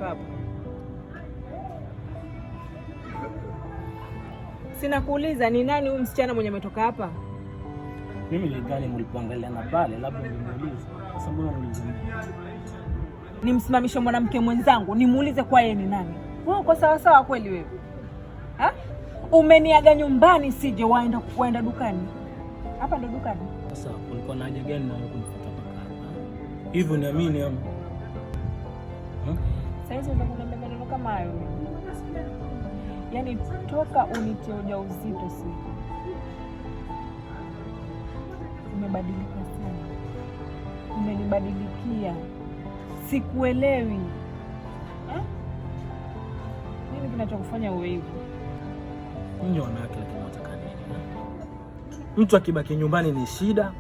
umetoka hapa? Sina kuuliza ni nani huyu msichana mwenye umetoka hapa? Mimi nilidhani mlipoangaliana pale labda nimuulize. Sasa mbona mlizimu? Nimsimamishe mwanamke mwenzangu nimuulize kwa yeye ni nani? Wewe uko sawa sawa kweli wewe? Ha? Umeniaga nyumbani sije waenda dukani. Hapa ndo dukani. Sasa ulikuwa na haja gani na kunifuata hapa? Hivyo niamini ama? Sasa unataka maneno kama hayo. Yaani toka unitie ujauzito sisi. Umebadilika sana. Umenibadilikia. Sikuelewi. Nini kinachokufanya uwe hivyo? Ninyi wanawake lakini unataka nini? Mtu akibaki nyumbani ni shida,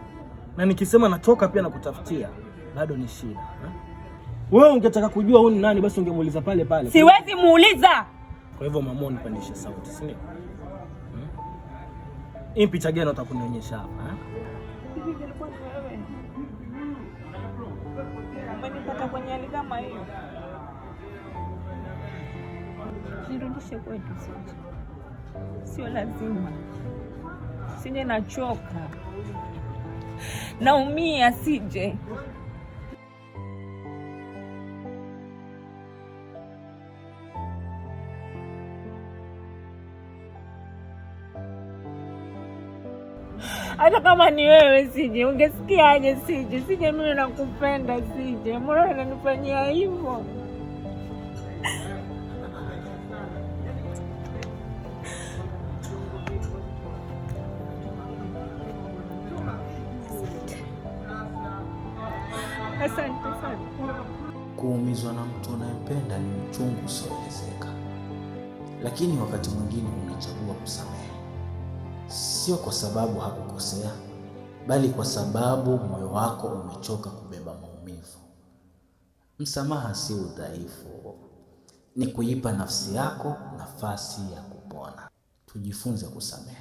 na nikisema natoka pia nakutafutia bado ni shida. Wewe ungetaka kujua huyu ni nani basi ungemuuliza pale pale. Siwezi muuliza. Kwa hivyo mama nipandishe sauti, si ndio? Hii picha gani utakunionyesha hapa? Hivi vilikuwa ni wewe. Umenipata kwenye hali kama hiyo. Nirudishe kwetu sije. Sio lazima. Sije nachoka. Naumia sije. Hata kama ni wewe sije, ungesikiaje sije? Sije mimi nakupenda sije. Mbona unanifanyia hivyo? Asante sana. Kuumizwa na mtu unayempenda ni uchungu usioelezeka, lakini wakati mwingine unachagua kusamehe, sio kwa sababu hakukosea, bali kwa sababu moyo wako umechoka kubeba maumivu. Msamaha si udhaifu, ni kuipa nafsi yako nafasi ya kupona. Tujifunze kusamehe.